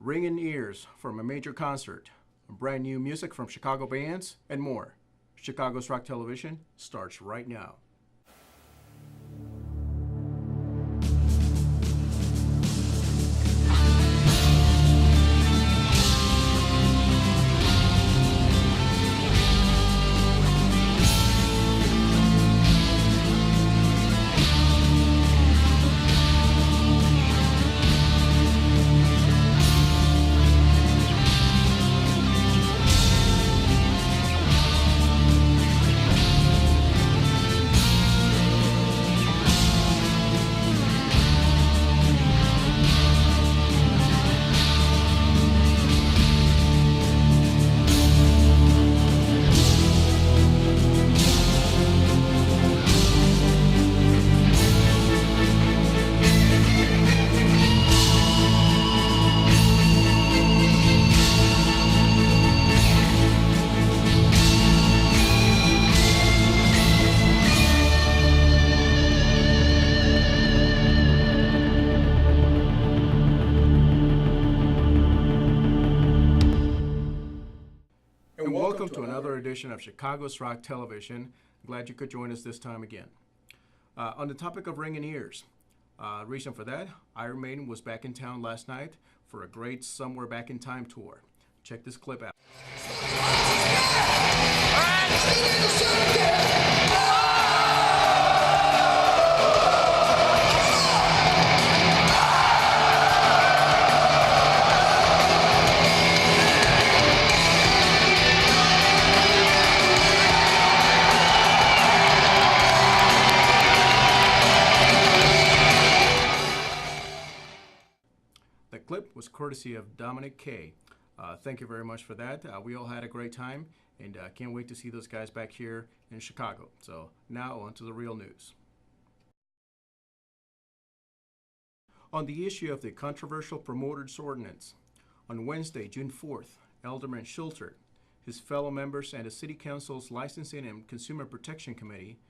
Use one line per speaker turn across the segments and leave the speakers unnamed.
Ringing ears from a major concert, brand new music from Chicago bands, and more. Chicago's Rock Television starts right now. And welcome to another edition of Chicago's Rock Television. Glad you could join us this time again. On the topic of ringing ears, reason for that, Iron Maiden was back in town last night for a great Somewhere Back in Time tour. Check this clip out. The clip was courtesy of Dominic K. Thank you very much for that. We all had a great time, and can't wait to see those guys back here in Chicago. So now on to the real news. On the issue of the controversial promoters ordinance, on Wednesday, June 4th, Alderman Schulter, his fellow members, and the City Council's Licensing and Consumer Protection Committee,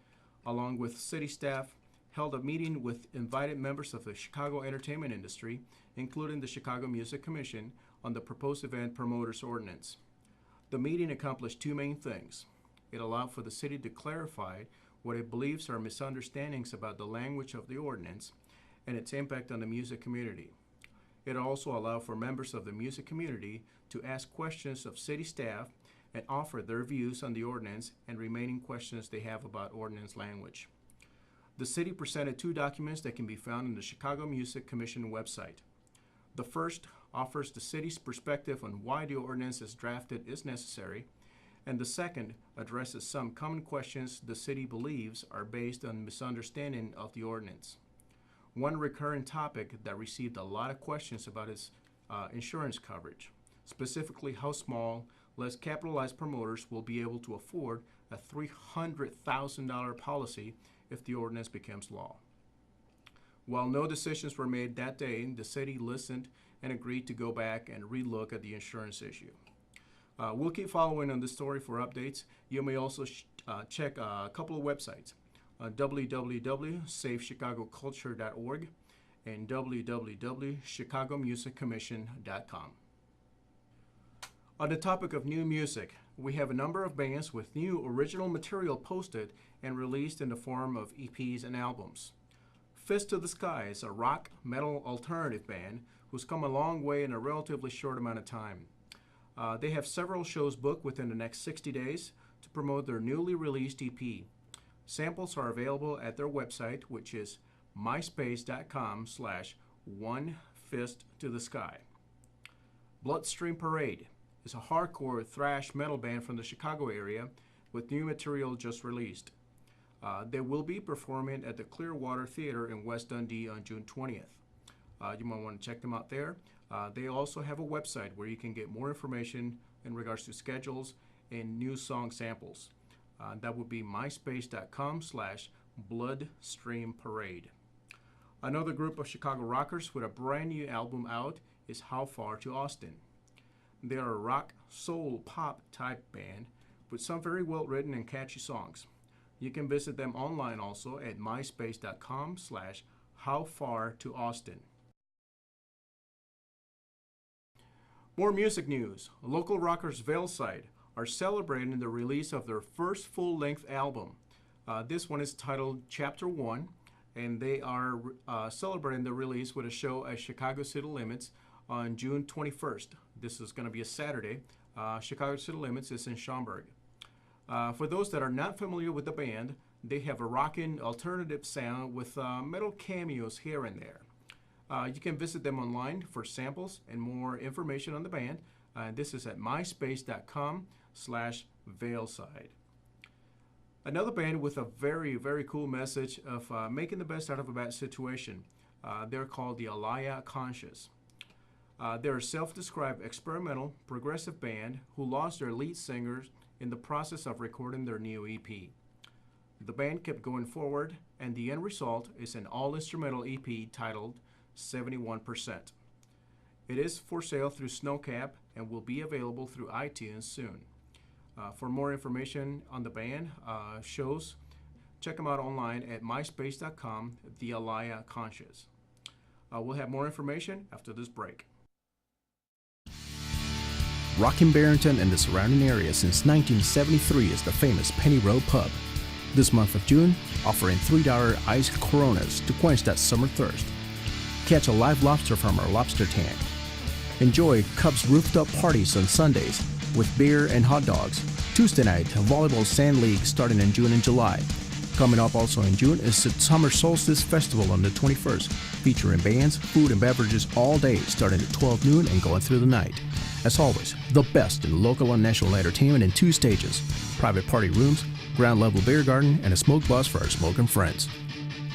along with city staff, held a meeting with invited members of the Chicago entertainment industry, including the Chicago Music Commission, on the proposed event promoters ordinance. The meeting accomplished two main things. It allowed for the city to clarify what it believes are misunderstandings about the language of the ordinance and its impact on the music community. It also allowed for members of the music community to ask questions of city staff and offer their views on the ordinance and remaining questions they have about ordinance language. The city presented two documents that can be found on the Chicago Music Commission website. The first offers the city's perspective on why the ordinance as drafted is necessary, and the second addresses some common questions the city believes are based on misunderstanding of the ordinance. One recurrent topic that received a lot of questions about is insurance coverage, specifically how small, less capitalized promoters will be able to afford a $300,000 policy if the ordinance becomes law. While no decisions were made that day, the city listened and agreed to go back and relook at the insurance issue. We'll keep following on this story for updates. You may also check a couple of websites, www.safechicagoculture.org and www.chicagomusiccommission.com. On the topic of new music, we have a number of bands with new original material posted and released in the form of EPs and albums. Fist to the Sky is a rock metal alternative band who's come a long way in a relatively short amount of time. They have several shows booked within the next 60 days to promote their newly released EP. Samples are available at their website, which is myspace.com/onefisttothesky. Bloodstream Parade is a hardcore thrash metal band from the Chicago area with new material just released. They will be performing at the Clearwater Theater in West Dundee on June 20th. You might want to check them out there. They also have a website where you can get more information in regards to schedules and new song samples. That would be myspace.com/bloodstreamparade. Another group of Chicago rockers with a brand new album out is How Far to Austin. They are a rock, soul, pop type band with some very well written and catchy songs. You can visit them online also at myspace.com/howfartoaustin. More music news. Local rockers Veilside are celebrating the release of their first full-length album. This one is titled Chapter 1, and they are celebrating the release with a show at Chicago City Limits on June 21st. This is going to be a Saturday. Chicago City Limits is in Schaumburg. For those that are not familiar with the band, they have a rockin' alternative sound with metal cameos here and there. You can visit them online for samples and more information on the band. This is at myspace.com/Veilside. Another band with a very, very cool message of making the best out of a bad situation. They're called the Alaya Conscious. They're a self-described experimental progressive band who lost their lead singers in the process of recording their new EP. The band kept going forward, and the end result is an all-instrumental EP titled 71%. It is for sale through Snowcap and will be available through iTunes soon. For more information on the band, shows, check them out online at myspace.com, The Alaya Conscious. We'll have more information after this break.
Rockin' Barrington and the surrounding area since 1973 is the famous Penny Road Pub. This month of June, offering $3 iced Coronas to quench that summer thirst. Catch a live lobster from our lobster tank. Enjoy Cubs rooftop parties on Sundays with beer and hot dogs. Tuesday night, a volleyball sand league starting in June and July. Coming up also in June is the Summer Solstice Festival on the 21st, featuring bands, food, and beverages all day starting at 12 noon and going through the night. As always, the best in local and national entertainment in 2 stages, private party rooms, ground level beer garden, and a smoke bus for our smoking friends.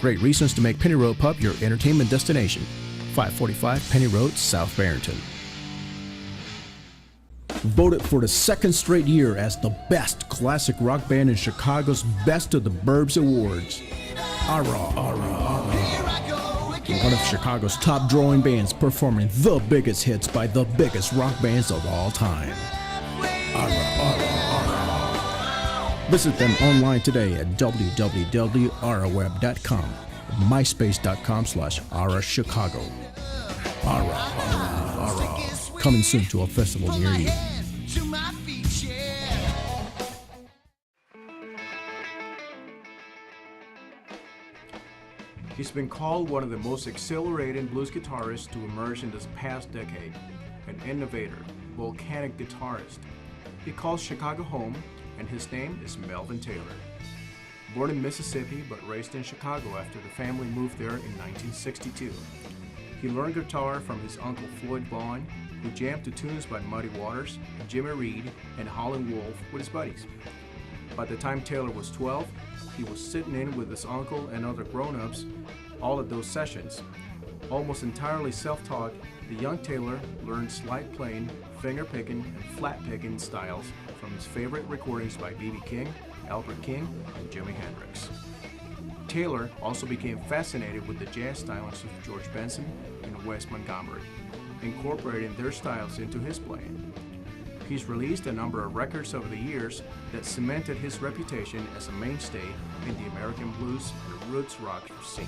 Great reasons to make Penny Road Pub your entertainment destination. 545 Penny Road, South Barrington. Voted for the 2nd straight year as the best classic rock band in Chicago's Best of the Burbs Awards. One of Chicago's top drawing bands performing the biggest hits by the biggest rock bands of all time. Visit them online today at www.araweb.com, myspace.com/arachicago. Coming soon to a festival near you.
He's been called one of the most exhilarating blues guitarists to emerge in this past decade, an innovator, volcanic guitarist. He calls Chicago home, and his name is Melvin Taylor. Born in Mississippi but raised in Chicago after the family moved there in 1962. He learned guitar from his uncle Floyd Vaughn, who jammed to tunes by Muddy Waters, Jimmy Reed, and Howlin' Wolf with his buddies. By the time Taylor was 12, he was sitting in with his uncle and other grown-ups all at those sessions. Almost entirely self-taught, the young Taylor learned slide playing, finger picking, and flat picking styles from his favorite recordings by B.B. King, Albert King, and Jimi Hendrix. Taylor also became fascinated with the jazz styles of George Benson and Wes Montgomery, incorporating their styles into his playing. He's released a number of records over the years that cemented his reputation as a mainstay in the American blues and roots rock scene.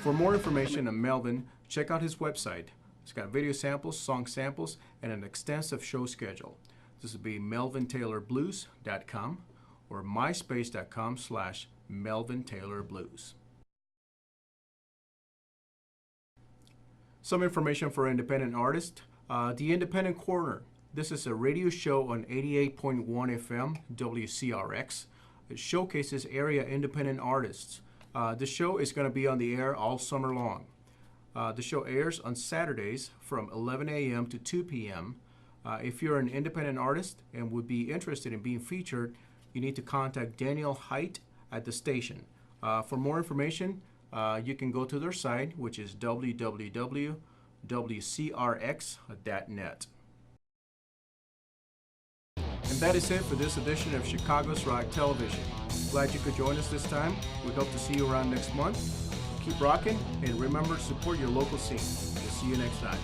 For more information on Melvin, check out his website. It's got video samples, song samples, and an extensive show schedule. This would be melvintaylorblues.com or myspace.com/melvintaylorblues. Some information for independent artists. The Independent Corner. This is a radio show on 88.1 FM, WCRX. It showcases area independent artists. The show is going to be on the air all summer long. The show airs on Saturdays from 11 a.m. to 2 p.m. If you're an independent artist and would be interested in being featured, you need to contact Daniel Height at the station. For more information, you can go to their site, which is www.wcrx.net. And that is it for this edition of Chicago's Rock Television. Glad you could join us this time. We hope to see you around next month. Keep rocking, and remember to support your local scene. We'll see you next time.